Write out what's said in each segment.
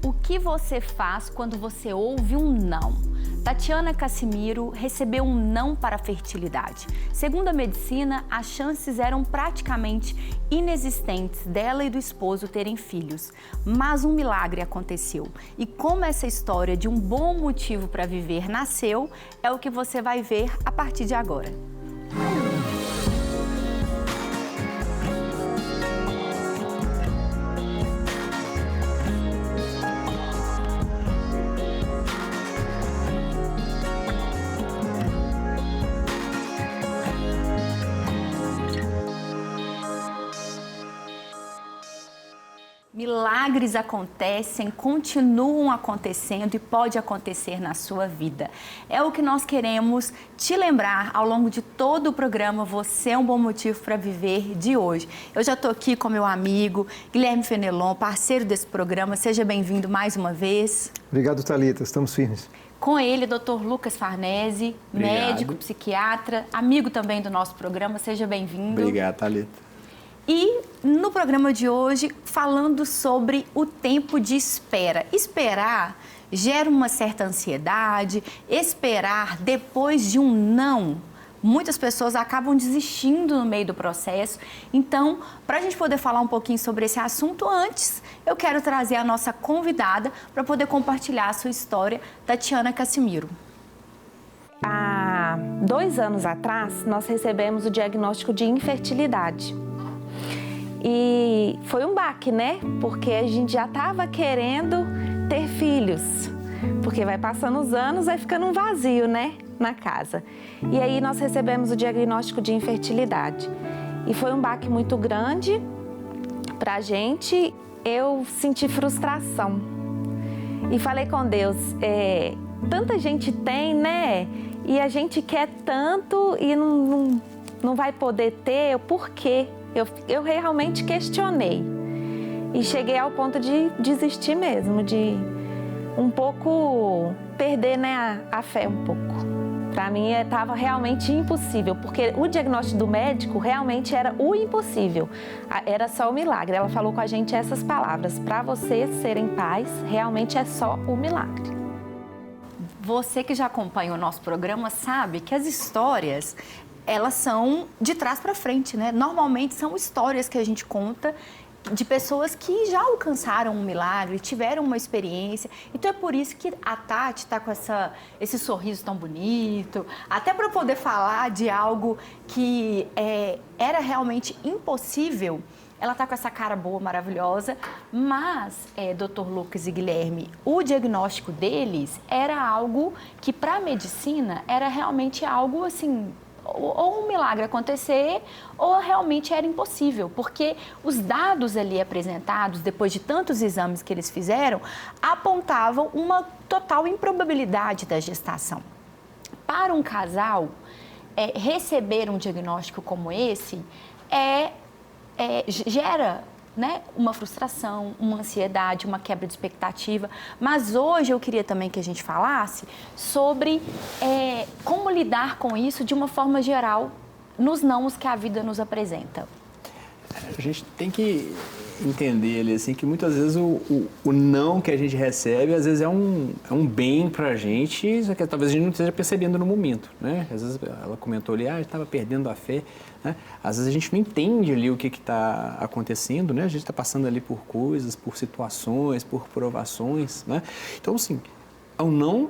O que você faz quando você ouve um não? Tatiana Cassimiro recebeu um não para a fertilidade. Segundo a medicina, as chances eram praticamente inexistentes dela e do esposo terem filhos. Mas um milagre aconteceu. E como essa história de um bom motivo para viver nasceu, é o que você vai ver a partir de agora. Milagres acontecem, continuam acontecendo e pode acontecer na sua vida. É o que nós queremos te lembrar ao longo de todo o programa Você é um Bom Motivo para Viver de hoje. Eu já estou aqui com meu amigo Guilherme Fenelon, parceiro desse programa. Seja bem-vindo mais uma vez. Obrigado, Thalita. Estamos firmes. Com ele, Dr. Lucas Farnese, médico, psiquiatra, amigo também do nosso programa. Seja bem-vindo. Obrigado, Thalita. E no programa de hoje, falando sobre o tempo de espera. Esperar gera uma certa ansiedade, esperar depois de um não. Muitas pessoas acabam desistindo no meio do processo. Então, para a gente poder falar um pouquinho sobre esse assunto, antes eu quero trazer a nossa convidada para poder compartilhar a sua história, Tatiana Cassimiro. Há 2 anos atrás, nós recebemos o diagnóstico de infertilidade. E foi um baque, né? Porque a gente já estava querendo ter filhos. Porque vai passando os anos, vai ficando um vazio, né? Na casa. E aí nós recebemos o diagnóstico de infertilidade. E foi um baque muito grande pra gente. Eu senti frustração. E falei com Deus, tanta gente tem, né? E a gente quer tanto e não vai poder ter, por quê? Eu realmente questionei e cheguei ao ponto de desistir mesmo, de um pouco perder, né, a fé um pouco. Para mim estava realmente impossível, porque o diagnóstico do médico realmente era o impossível, era só o milagre. Ela falou com a gente essas palavras, para vocês serem pais, realmente é só o milagre. Você que já acompanha o nosso programa sabe que as histórias, elas são de trás para frente, né? Normalmente são histórias que a gente conta de pessoas que já alcançaram um milagre, tiveram uma experiência. Então é por isso que a Tati está com esse sorriso tão bonito, até para poder falar de algo que era realmente impossível. Ela está com essa cara boa, maravilhosa, mas, Dr. Lucas e Guilherme, o diagnóstico deles era algo que para a medicina era realmente algo assim, ou um milagre acontecer, ou realmente era impossível, porque os dados ali apresentados, depois de tantos exames que eles fizeram, apontavam uma total improbabilidade da gestação. Para um casal, receber um diagnóstico como esse gera, né, uma frustração, uma ansiedade, uma quebra de expectativa. Mas hoje eu queria também que a gente falasse sobre como lidar com isso de uma forma geral nos nãos que a vida nos apresenta. A gente tem que entender ali, assim, que muitas vezes o não que a gente recebe, às vezes é um bem pra gente, só que talvez a gente não esteja percebendo no momento, né? Às vezes ela comentou ali, estava perdendo a fé, né? Às vezes a gente não entende ali o que está acontecendo, né? A gente está passando ali por coisas, por situações, por provações, né? Então, assim, é um não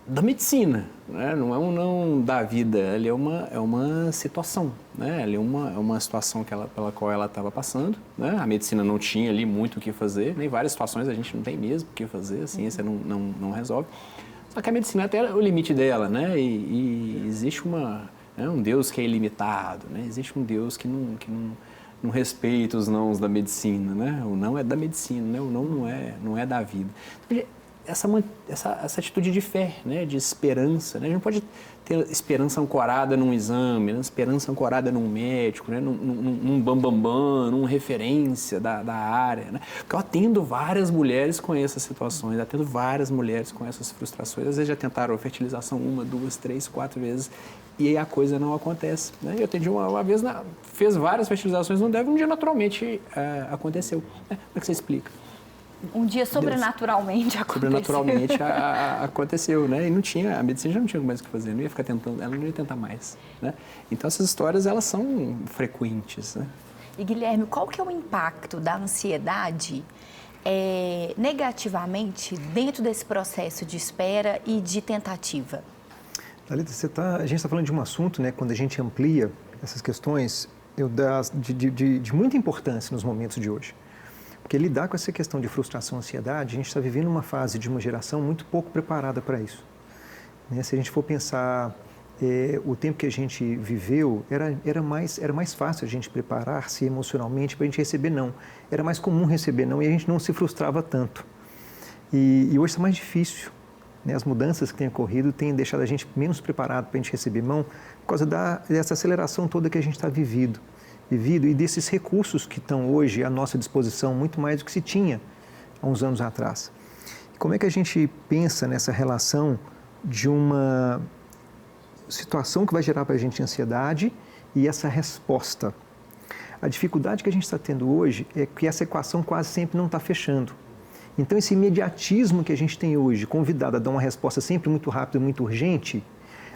da medicina, né? Não é um não da vida, ele é uma situação, né? Ele é uma situação pela qual ela estava passando, né? A medicina não tinha ali muito o que fazer, nem várias situações a gente não tem mesmo o que fazer, a ciência não resolve. Só que a medicina até o limite dela, né? E existe um Deus que é ilimitado, né? Existe um Deus que não respeita os nãos da medicina, né? O não é da medicina, né? O não é da vida. Essa atitude de fé, né, de esperança, né? A gente não pode ter esperança ancorada num exame, né? Esperança ancorada num médico, né? num bambambam, numa referência da área, né? Porque eu atendo várias mulheres com essas situações, atendo várias mulheres com essas frustrações. Às vezes já tentaram a fertilização 1, 2, 3, 4 vezes e aí a coisa não acontece, né? Eu atendi uma vez, fez várias fertilizações, um dia naturalmente aconteceu, né? Como é que você explica? Um dia sobrenaturalmente aconteceu. Sobrenaturalmente aconteceu, né? E não tinha, a medicina já não tinha mais o que fazer, não ia ficar tentando, ela não ia tentar mais, né? Então essas histórias, elas são frequentes, né? E Guilherme, qual que é o impacto da ansiedade negativamente dentro desse processo de espera e de tentativa? Thalita, a gente está falando de um assunto, né, quando a gente amplia essas questões, de muita importância nos momentos de hoje. Porque lidar com essa questão de frustração e ansiedade, a gente está vivendo uma fase de uma geração muito pouco preparada para isso. Né? Se a gente for pensar o tempo que a gente viveu, era mais fácil a gente preparar-se emocionalmente para a gente receber não. Era mais comum receber não e a gente não se frustrava tanto. E hoje está mais difícil. Né? As mudanças que têm ocorrido têm deixado a gente menos preparado para a gente receber não, por causa dessa aceleração toda que a gente está vivido e desses recursos que estão hoje à nossa disposição, muito mais do que se tinha há uns anos atrás. Como é que a gente pensa nessa relação de uma situação que vai gerar para a gente ansiedade e essa resposta? A dificuldade que a gente está tendo hoje é que essa equação quase sempre não está fechando. Então, esse imediatismo que a gente tem hoje, convidado a dar uma resposta sempre muito rápida e muito urgente,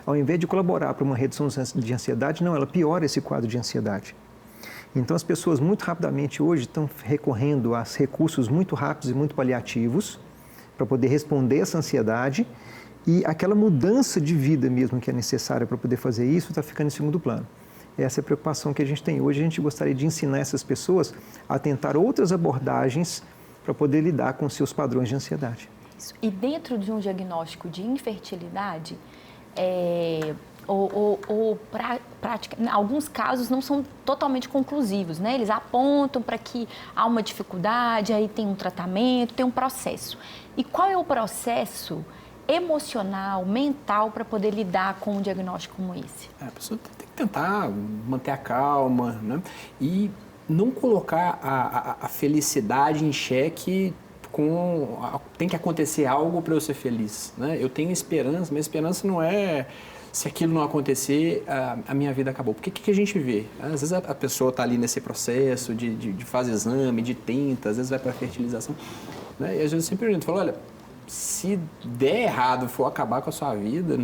ao invés de colaborar para uma redução de ansiedade, não, ela piora esse quadro de ansiedade. Então, as pessoas muito rapidamente hoje estão recorrendo a recursos muito rápidos e muito paliativos para poder responder essa ansiedade e aquela mudança de vida mesmo que é necessária para poder fazer isso está ficando em segundo plano. Essa é a preocupação que a gente tem hoje. A gente gostaria de ensinar essas pessoas a tentar outras abordagens para poder lidar com seus padrões de ansiedade. Isso. E dentro de um diagnóstico de infertilidade, alguns casos não são totalmente conclusivos, né? Eles apontam para que há uma dificuldade, aí tem um tratamento, tem um processo. E qual é o processo emocional, mental, para poder lidar com um diagnóstico como esse? A pessoa tem que tentar manter a calma, né? E não colocar a felicidade em xeque tem que acontecer algo para eu ser feliz, né? Eu tenho esperança, minha esperança não é se aquilo não acontecer, a minha vida acabou. Porque o que a gente vê? Às vezes a pessoa está ali nesse processo de fazer exame, de tenta, às vezes vai para a fertilização, né? E às vezes eu sempre pergunto, falo, olha, se der errado, for acabar com a sua vida,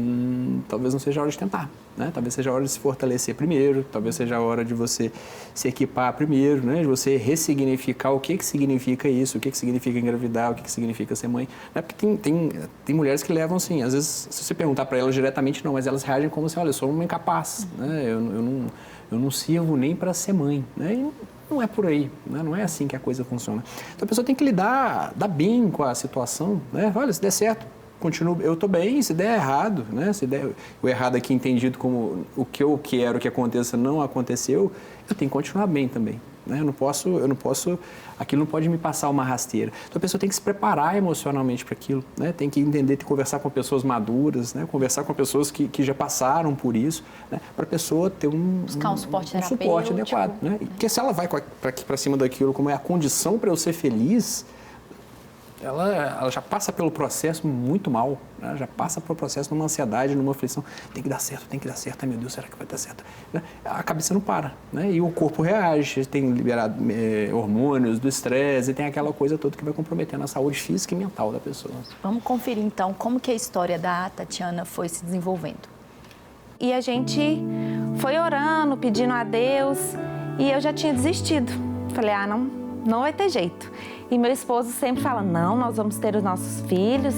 talvez não seja a hora de tentar, né? Talvez seja a hora de se fortalecer primeiro, talvez seja a hora de você se equipar primeiro, né? De você ressignificar o que significa isso, o que significa engravidar, o que significa ser mãe. Né? Porque tem mulheres que levam assim, às vezes, se você perguntar para elas diretamente, não, mas elas reagem como assim, olha, eu sou uma incapaz, né? Eu não sirvo nem para ser mãe, né? E não é por aí, né? Não é assim que a coisa funciona. Então a pessoa tem que dar bem com a situação, né? Olha, se der certo, continuo, eu estou bem, se der errado, né? Se der o errado aqui entendido como o que eu quero que aconteça não aconteceu, eu tenho que continuar bem também, né? Eu não posso, aquilo não pode me passar uma rasteira. Então a pessoa tem que se preparar emocionalmente para aquilo, né? Tem que entender, tem que conversar com pessoas maduras, né? Conversar com pessoas que já passaram por isso, né? Para a pessoa ter buscar um suporte adequado, né? Porque se ela vai para cima daquilo como é a condição para eu ser feliz, ela já passa pelo processo muito mal, né? Já passa pelo processo numa ansiedade, numa aflição. Tem que dar certo, ai meu Deus, será que vai dar certo? Né? A cabeça não para, né? E o corpo reage, tem liberado hormônios do estresse, e tem aquela coisa toda que vai comprometendo a saúde física e mental da pessoa. Vamos conferir então como que a história da Tatiana foi se desenvolvendo. E a gente foi orando, pedindo a Deus, e eu já tinha desistido. Falei, não vai ter jeito. E meu esposo sempre fala, não, nós vamos ter os nossos filhos,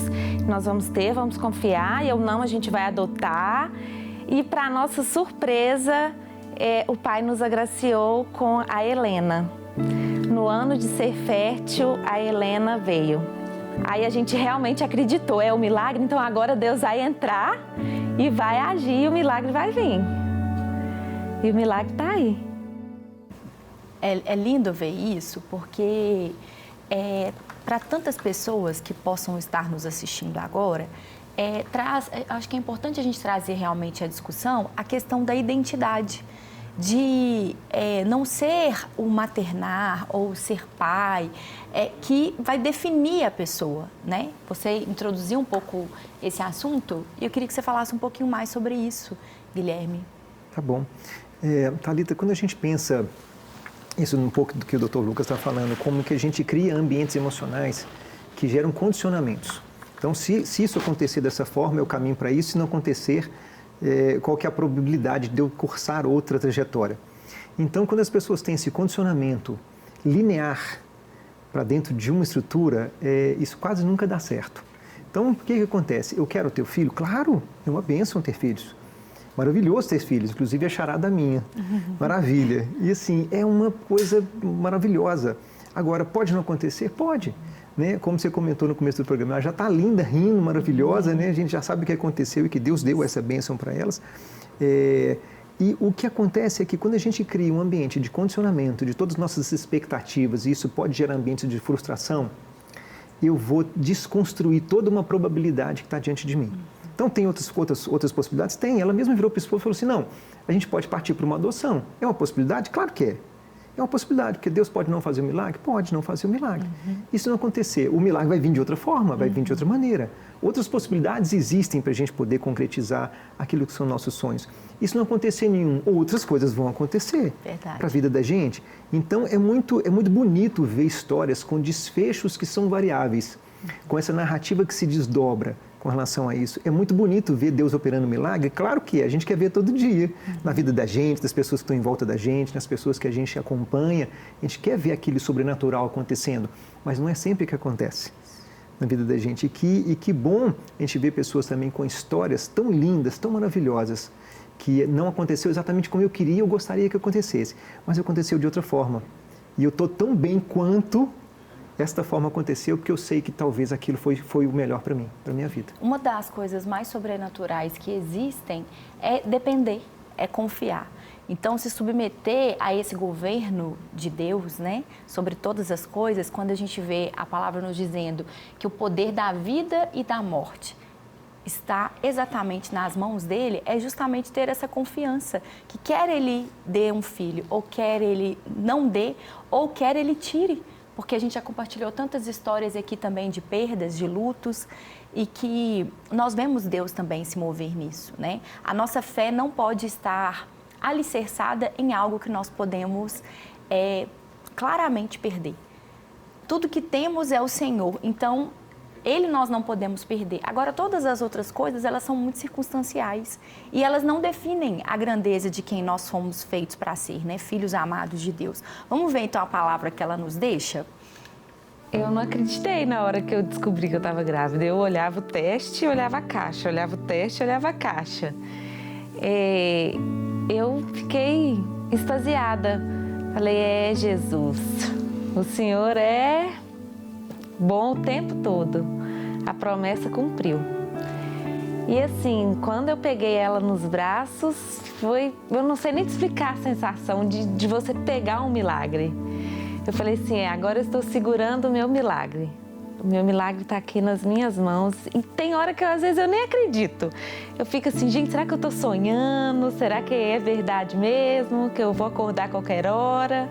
vamos confiar. E eu, não, a gente vai adotar. E para nossa surpresa, o pai nos agraciou com a Helena. No ano de ser fértil, a Helena veio. Aí a gente realmente acreditou, é o milagre, então agora Deus vai entrar e vai agir e o milagre vai vir. E o milagre está aí. É lindo ver isso, porque para tantas pessoas que possam estar nos assistindo agora, acho que é importante a gente trazer realmente à discussão a questão da identidade, de não ser o maternar ou ser pai, que vai definir a pessoa, né? Você introduziu um pouco esse assunto e eu queria que você falasse um pouquinho mais sobre isso, Guilherme. Tá bom. Thalita, quando a gente pensa isso um pouco do que o Dr. Lucas está falando, como que a gente cria ambientes emocionais que geram condicionamentos. Então, se isso acontecer dessa forma, é o caminho para isso. Se não acontecer, qual que é a probabilidade de eu cursar outra trajetória? Então, quando as pessoas têm esse condicionamento linear para dentro de uma estrutura, isso quase nunca dá certo. Então, o que acontece? Eu quero ter filho? Claro, é uma bênção ter filhos. Maravilhoso ter filhos, inclusive é charada minha. Maravilha. E assim, é uma coisa maravilhosa. Agora, pode não acontecer? Pode. Né? Como você comentou no começo do programa, ela já está linda, rindo, maravilhosa, né? A gente já sabe o que aconteceu e que Deus deu essa bênção para elas. E o que acontece é que quando a gente cria um ambiente de condicionamento de todas as nossas expectativas, e isso pode gerar ambientes de frustração, eu vou desconstruir toda uma probabilidade que está diante de mim. Então, tem outras possibilidades? Tem. Ela mesma virou para o esposo e falou assim, não, a gente pode partir para uma adoção. É uma possibilidade? Claro que é. É uma possibilidade, porque Deus pode não fazer o milagre? Pode não fazer o milagre. E se não acontecer, o milagre vai vir de outra forma, vai vir de outra maneira. Outras possibilidades existem para a gente poder concretizar aquilo que são nossos sonhos. E se não acontecer nenhum, outras coisas vão acontecer para a vida da gente. Então, é muito bonito ver histórias com desfechos que são variáveis, com essa narrativa que se desdobra com relação a isso. É muito bonito ver Deus operando milagre, claro que é, a gente quer ver todo dia, na vida da gente, das pessoas que estão em volta da gente, nas pessoas que a gente acompanha, a gente quer ver aquele sobrenatural acontecendo, mas não é sempre que acontece na vida da gente. E que bom a gente ver pessoas também com histórias tão lindas, tão maravilhosas, que não aconteceu exatamente como eu queria ou gostaria que acontecesse, mas aconteceu de outra forma. E eu estou tão bem quanto esta forma aconteceu, porque eu sei que talvez aquilo foi o melhor para mim, para a minha vida. Uma das coisas mais sobrenaturais que existem é depender, é confiar. Então, se submeter a esse governo de Deus, né, sobre todas as coisas, quando a gente vê a palavra nos dizendo que o poder da vida e da morte está exatamente nas mãos dele, é justamente ter essa confiança, que quer ele dê um filho, ou quer ele não dê, ou quer ele tire. Porque a gente já compartilhou tantas histórias aqui também de perdas, de lutos, e que nós vemos Deus também se mover nisso, né? A nossa fé não pode estar alicerçada em algo que nós podemos claramente perder. Tudo que temos é o Senhor, então Ele nós não podemos perder. Agora, todas as outras coisas, elas são muito circunstanciais e elas não definem a grandeza de quem nós fomos feitos para ser, né? Filhos amados de Deus. Vamos ver então a palavra que ela nos deixa? Eu não acreditei na hora que eu descobri que eu estava grávida. Eu olhava o teste e olhava a caixa, olhava o teste e olhava a caixa. Eu fiquei extasiada. Falei, Jesus, o Senhor é bom o tempo todo. A promessa cumpriu. E assim, quando eu peguei ela nos braços, eu não sei nem te explicar a sensação de você pegar um milagre. Eu falei assim, agora eu estou segurando o meu milagre. O meu milagre está aqui nas minhas mãos. E tem hora que às vezes eu nem acredito. Eu fico assim, gente, será que eu estou sonhando? Será que é verdade mesmo? Que eu vou acordar a qualquer hora?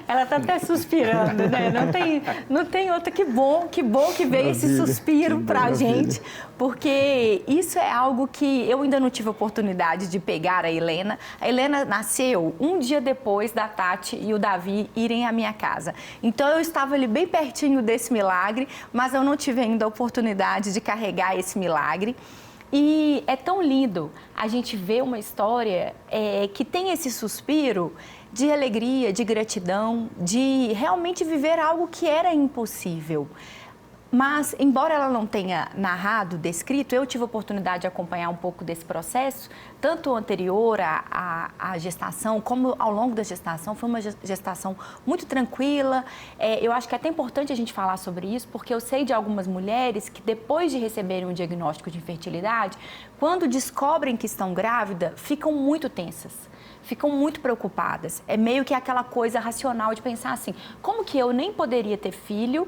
Ela está até suspirando, né? Não tem outra. Que bom que veio esse suspiro para a gente, porque isso é algo que eu ainda não tive oportunidade de pegar a Helena. A Helena nasceu um dia depois da Tati e o Davi irem à minha casa. Então, eu estava ali bem pertinho desse milagre, mas eu não tive ainda a oportunidade de carregar esse milagre. E é tão lindo a gente ver uma história que tem esse suspiro de alegria, de gratidão, de realmente viver algo que era impossível. Mas, embora ela não tenha narrado, descrito, eu tive a oportunidade de acompanhar um pouco desse processo, tanto anterior à gestação, como ao longo da gestação. Foi uma gestação muito tranquila. Eu acho que é até importante a gente falar sobre isso, porque eu sei de algumas mulheres que, depois de receberem um diagnóstico de infertilidade, quando descobrem que estão grávidas, ficam muito tensas. Ficam muito preocupadas. É meio que aquela coisa racional de pensar assim, como que eu nem poderia ter filho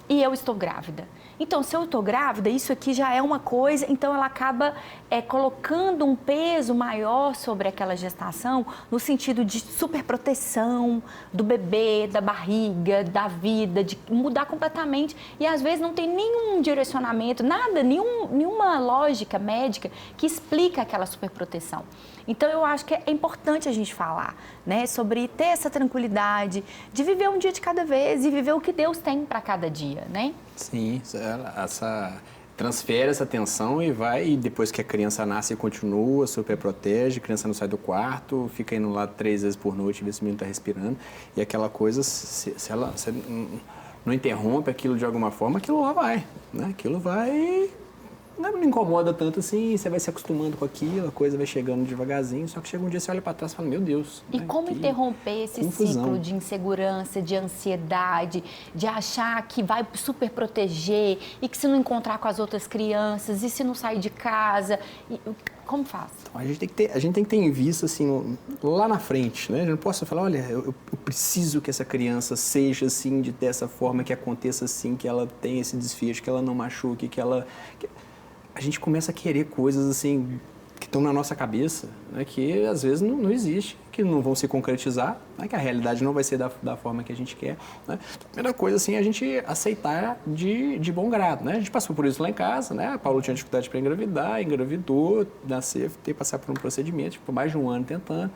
e eu estou grávida. Então, se eu estou grávida, isso aqui já é uma coisa, então ela acaba colocando um peso maior sobre aquela gestação, no sentido de superproteção do bebê, da barriga, da vida, de mudar completamente. E às vezes não tem nenhum direcionamento, nada, nenhuma lógica médica que explica aquela superproteção. Então, eu acho que é importante a gente falar, né, sobre ter essa tranquilidade, de viver um dia de cada vez e viver o que Deus tem para cada dia, né? Sim, transfere essa tensão e vai, e depois que a criança nasce, continua, super protege, a criança não sai do quarto, fica indo lá 3 vezes por noite, ver se o menino está respirando, e aquela coisa, se ela não interrompe aquilo de alguma forma, aquilo lá vai, né? Aquilo vai... Não incomoda tanto assim, você vai se acostumando com aquilo, a coisa vai chegando devagarzinho, só que chega um dia você olha para trás e fala, meu Deus. E como interromper esse ciclo de insegurança, de ansiedade, de achar que vai super proteger e que se não encontrar com as outras crianças e se não sair de casa, como faz? Então, a gente tem que ter em vista assim, lá na frente, né? Eu não posso falar, olha, eu preciso que essa criança seja assim, dessa forma, que aconteça assim, que ela tenha esse desfecho, que ela não machuque, a gente começa a querer coisas assim que estão na nossa cabeça, né, que às vezes não existe, que não vão se concretizar, né, que a realidade não vai ser da forma que a gente quer. Né. A primeira coisa assim, é a gente aceitar de bom grado. Né. A gente passou por isso lá em casa, né, a Paula tinha dificuldade para engravidar, engravidou, nasceu, teve que passar por um procedimento, por mais de 1 ano tentando,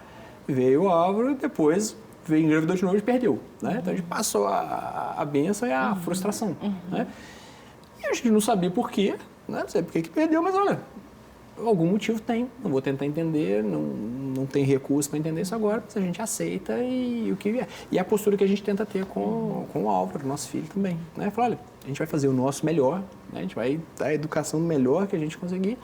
veio o Álvaro, depois veio engravidou de novo e perdeu. Né. Então a gente passou a bênção e a frustração. Né. E a gente não sabia por quê. Não sei por que perdeu, mas olha, algum motivo tem. Não vou tentar entender, não tem recurso para entender isso agora, mas a gente aceita e o que vier. E a postura que a gente tenta ter com o Álvaro, nosso filho também. Né? Fala, olha, a gente vai fazer o nosso melhor, né? A gente vai dar a educação melhor que a gente conseguir,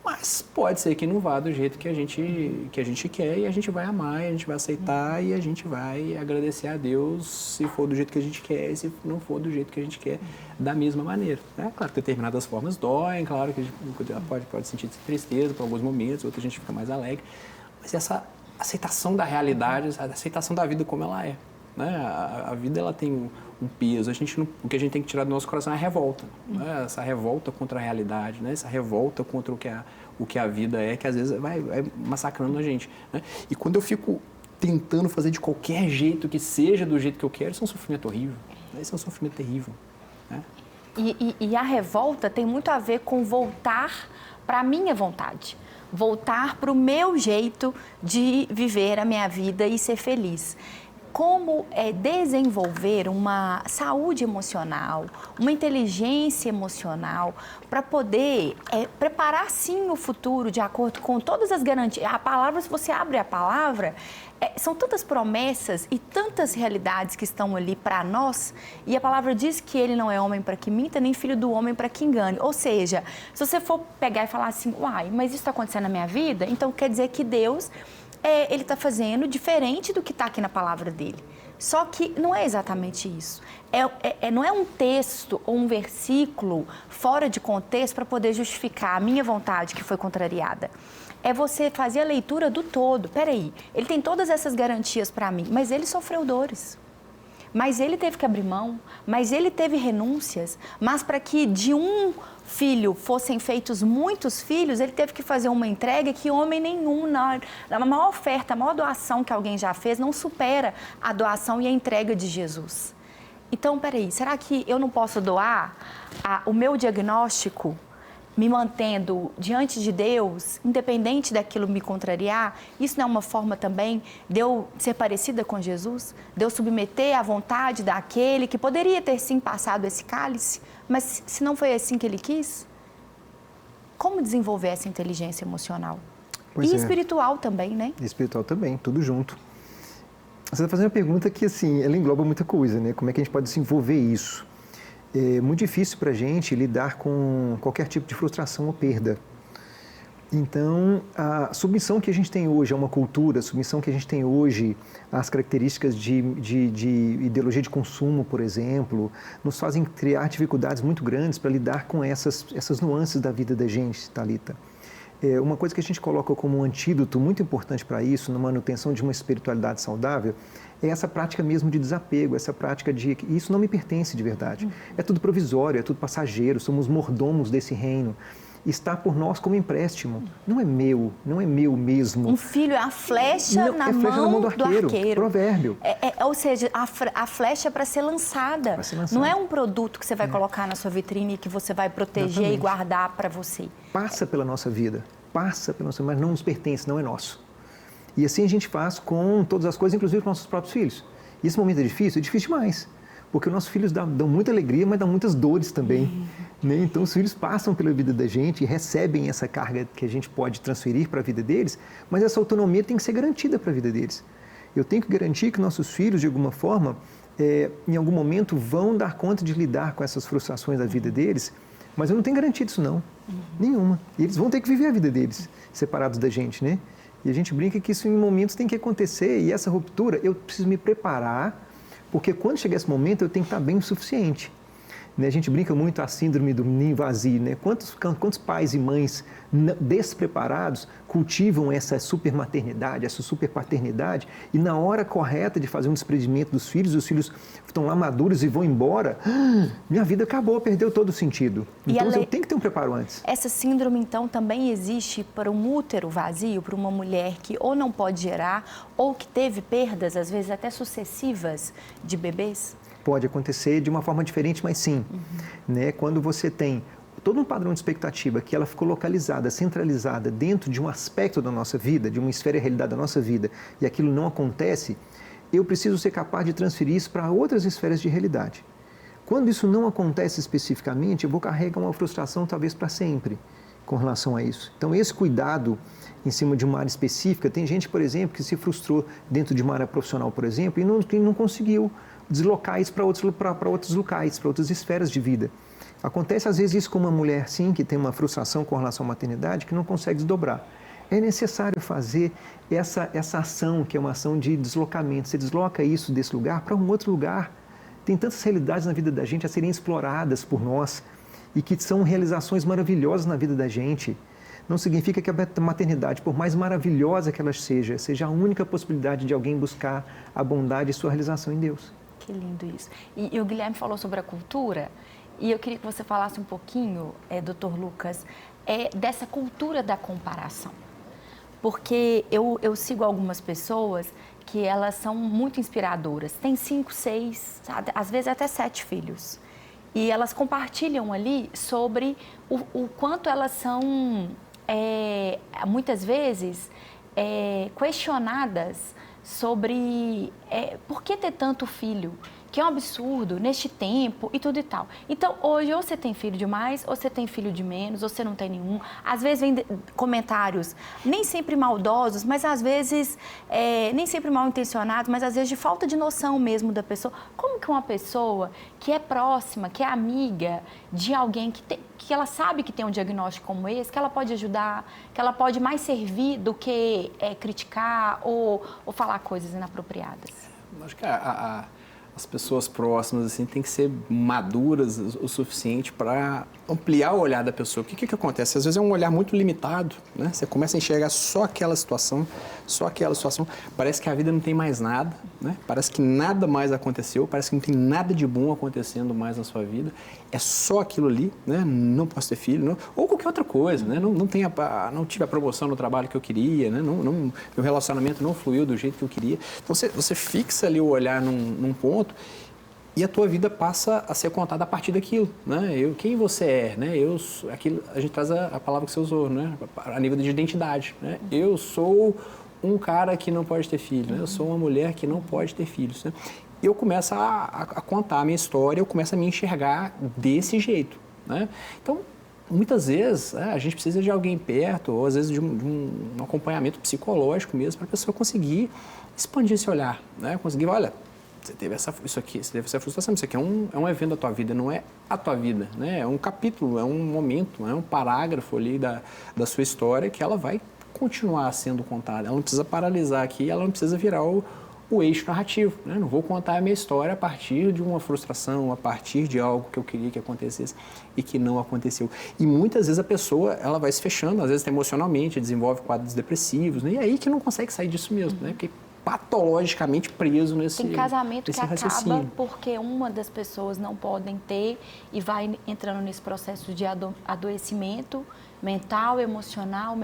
mas pode ser que não vá do jeito que a gente quer e a gente vai amar, e a gente vai aceitar e a gente vai agradecer a Deus se for do jeito que a gente quer e se não for do jeito que a gente quer, da mesma maneira. Né? Claro que determinadas formas doem, claro que a gente pode sentir tristeza por alguns momentos, outras a gente fica mais alegre, mas essa aceitação da realidade, a aceitação da vida como ela é. Né? A vida ela tem um peso, o que a gente tem que tirar do nosso coração é a revolta, né? Essa revolta contra a realidade, né? Essa revolta contra o que a vida é, que às vezes vai massacrando a gente. Né? E quando eu fico tentando fazer de qualquer jeito, que seja do jeito que eu quero, isso é um sofrimento horrível, né? Isso é um sofrimento terrível. Né? E a revolta tem muito a ver com voltar para a minha vontade. Voltar para o meu jeito de viver a minha vida e ser feliz. Como desenvolver uma saúde emocional, uma inteligência emocional para poder preparar sim o futuro de acordo com todas as garantias. A palavra, se você abre a palavra, são tantas promessas e tantas realidades que estão ali para nós, e a palavra diz que ele não é homem para que minta, nem filho do homem para que engane. Ou seja, se você for pegar e falar assim, uai, mas isso está acontecendo na minha vida, então quer dizer que Deus... ele está fazendo diferente do que está aqui na palavra dele. Só que não é exatamente isso. Não é um texto ou um versículo fora de contexto para poder justificar a minha vontade que foi contrariada. É você fazer a leitura do todo. Peraí, ele tem todas essas garantias para mim, mas ele sofreu dores. Mas ele teve que abrir mão, mas ele teve renúncias, mas para que de um filho fossem feitos muitos filhos, ele teve que fazer uma entrega que homem nenhum, na maior oferta, a maior doação que alguém já fez, não supera a doação e a entrega de Jesus. Então, peraí, será que eu não posso doar o meu diagnóstico, me mantendo diante de Deus, independente daquilo me contrariar? Isso não é uma forma também de eu ser parecida com Jesus? De eu submeter à vontade daquele que poderia ter sim passado esse cálice, mas se não foi assim que ele quis? Como desenvolver essa inteligência emocional? E espiritual também, né? Espiritual também, tudo junto. Você está fazendo uma pergunta que, assim, ela engloba muita coisa, né? Como é que a gente pode desenvolver isso? É muito difícil para a gente lidar com qualquer tipo de frustração ou perda. Então, a submissão que a gente tem hoje a uma cultura, a submissão que a gente tem hoje às características de ideologia de consumo, por exemplo, nos fazem criar dificuldades muito grandes para lidar com essas nuances da vida da gente, Thalita. Uma coisa que a gente coloca como um antídoto muito importante para isso, na manutenção de uma espiritualidade saudável, é essa prática mesmo de desapego, essa prática de que isso não me pertence de verdade. É tudo provisório, é tudo passageiro, somos mordomos desse reino. Está por nós como empréstimo. Não é meu mesmo. Um filho é a flecha, na mão do arqueiro. Provérbio. Ou seja, a flecha é para ser lançada. Não é um produto que você vai colocar na sua vitrine e que você vai proteger e guardar para você. Passa pela nossa vida, mas não nos pertence, não é nosso. E assim a gente faz com todas as coisas, inclusive com nossos próprios filhos. E esse momento é difícil demais. Porque os nossos filhos dão muita alegria, mas dão muitas dores também. Né? Então, os filhos passam pela vida da gente e recebem essa carga que a gente pode transferir para a vida deles, mas essa autonomia tem que ser garantida para a vida deles. Eu tenho que garantir que nossos filhos, de alguma forma, em algum momento, vão dar conta de lidar com essas frustrações da vida deles, mas eu não tenho garantia disso, não. Nenhuma. E eles vão ter que viver a vida deles, separados da gente, né? E a gente brinca que isso, em momentos, tem que acontecer. E essa ruptura, eu preciso me preparar, porque quando chegar esse momento, eu tenho que estar bem o suficiente. Né? A gente brinca muito a síndrome do ninho vazio, né? Quantos pais e mães despreparados cultivam essa supermaternidade, essa superpaternidade, e na hora correta de fazer um desprendimento dos filhos, os filhos estão lá maduros e vão embora, minha vida acabou, perdeu todo o sentido. Então eu tenho que ter um preparo antes. Essa síndrome, então, também existe para um útero vazio, para uma mulher que ou não pode gerar, ou que teve perdas, às vezes até sucessivas, de bebês? Pode acontecer de uma forma diferente, mas sim. Né? Quando você tem todo um padrão de expectativa que ela ficou localizada, centralizada dentro de um aspecto da nossa vida, de uma esfera de realidade da nossa vida, e aquilo não acontece, eu preciso ser capaz de transferir isso para outras esferas de realidade. Quando isso não acontece especificamente, eu vou carregar uma frustração talvez para sempre com relação a isso. Então, esse cuidado em cima de uma área específica, tem gente, por exemplo, que se frustrou dentro de uma área profissional, por exemplo, e não conseguiu deslocar isso para outros locais, para outras esferas de vida. Acontece às vezes isso com uma mulher, sim, que tem uma frustração com relação à maternidade, que não consegue desdobrar. É necessário fazer essa ação, que é uma ação de deslocamento. Você desloca isso desse lugar para um outro lugar. Tem tantas realidades na vida da gente a serem exploradas por nós e que são realizações maravilhosas na vida da gente. Não significa que a maternidade, por mais maravilhosa que ela seja a única possibilidade de alguém buscar a bondade e sua realização em Deus. Que lindo isso. E o Guilherme falou sobre a cultura, e eu queria que você falasse um pouquinho, Dr. Lucas, dessa cultura da comparação. Porque eu sigo algumas pessoas que elas são muito inspiradoras. Tem 5, 6, às vezes até 7 filhos. E elas compartilham ali sobre o quanto elas são, muitas vezes, questionadas sobre por que ter tanto filho, que é um absurdo neste tempo e tudo e tal. Então, hoje, ou você tem filho de mais, ou você tem filho de menos, ou você não tem nenhum. Às vezes vem comentários nem sempre maldosos, mas às vezes nem sempre mal intencionados, mas às vezes de falta de noção mesmo da pessoa. Como que uma pessoa que é próxima, que é amiga de alguém que ela sabe que tem um diagnóstico como esse, que ela pode ajudar, que ela pode mais servir do que criticar ou falar coisas inapropriadas? Acho que as pessoas próximas assim têm que ser maduras o suficiente para ampliar o olhar da pessoa. O que acontece? Às vezes é um olhar muito limitado, né? Você começa a enxergar só aquela situação, parece que a vida não tem mais nada, né? Parece que nada mais aconteceu, parece que não tem nada de bom acontecendo mais na sua vida, é só aquilo ali, né? Não posso ter filho, não, ou qualquer outra coisa, né? Não tive a promoção no trabalho que eu queria, né? Meu relacionamento não fluiu do jeito que eu queria. Então você fixa ali o olhar num ponto e a tua vida passa a ser contada a partir daquilo, né? Quem você é, né? A gente traz a palavra que você usou, né? A nível de identidade, né? Eu sou um cara que não pode ter filho, né? Eu sou uma mulher que não pode ter filhos, né? Eu começo a contar a minha história, eu começo a me enxergar desse jeito, né? Então, muitas vezes a gente precisa de alguém perto, ou às vezes de um acompanhamento psicológico mesmo, para a pessoa conseguir expandir esse olhar, né? Conseguir, olha, você teve essa frustração, isso aqui é um evento da tua vida, não é a tua vida, né? É um capítulo, é um momento, é um parágrafo ali da sua história que ela vai continuar sendo contada. Ela não precisa paralisar aqui, ela não precisa virar o eixo narrativo, né? Não vou contar a minha história a partir de uma frustração, a partir de algo que eu queria que acontecesse e que não aconteceu. E muitas vezes a pessoa ela vai se fechando, às vezes emocionalmente, desenvolve quadros depressivos, né? E aí que não consegue sair disso mesmo, né? Porque patologicamente preso nesse Tem casamento que raciocínio. acaba porque uma das pessoas não podem ter e vai entrando nesse processo de adoecimento mental, emocional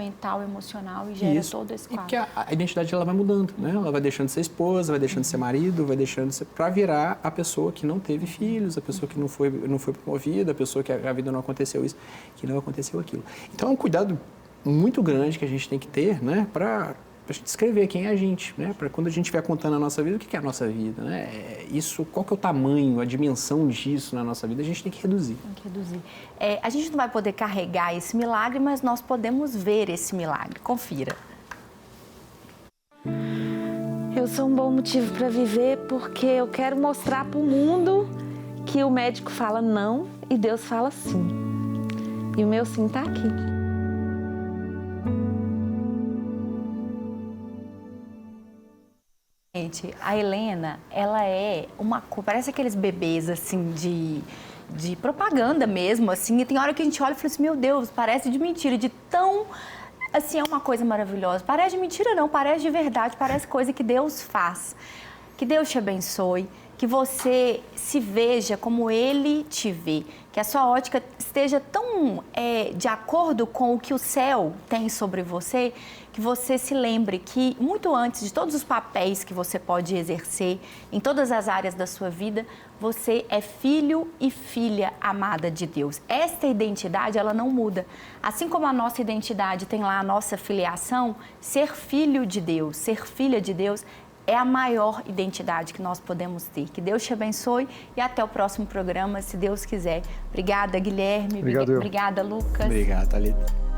e gera Isso. todo esse E quadro. porque a identidade ela vai mudando, né? Ela vai deixando de ser esposa, vai deixando de ser marido, vai deixando de ser para virar a pessoa que não teve filhos, a pessoa que não foi promovida, a pessoa que a vida não aconteceu isso, que não aconteceu aquilo. Então é um cuidado muito grande que a gente tem que ter, né? Para a gente descrever quem é a gente, né? Para quando a gente estiver contando a nossa vida, o que é a nossa vida, né? Isso, qual que é o tamanho, a dimensão disso na nossa vida, a gente tem que reduzir. Tem que reduzir. A gente não vai poder carregar esse milagre, mas nós podemos ver esse milagre. Confira. Eu sou um bom motivo para viver porque eu quero mostrar para o mundo que o médico fala não e Deus fala sim. E o meu sim está aqui. Gente, a Helena, ela é parece aqueles bebês, assim, de propaganda mesmo, assim, e tem hora que a gente olha e fala assim, meu Deus, parece de mentira, de tão, assim, é uma coisa maravilhosa. Parece de mentira não, parece de verdade, parece coisa que Deus faz. Que Deus te abençoe, que você se veja como Ele te vê, que a sua ótica esteja tão de acordo com o que o céu tem sobre você, que você se lembre que muito antes de todos os papéis que você pode exercer em todas as áreas da sua vida, você é filho e filha amada de Deus. Esta identidade, ela não muda. Assim como a nossa identidade tem lá a nossa filiação, ser filho de Deus, ser filha de Deus, é a maior identidade que nós podemos ter. Que Deus te abençoe e até o próximo programa, se Deus quiser. Obrigada, Guilherme. Obrigado, Obrigada, Lucas. Obrigado, Thalita.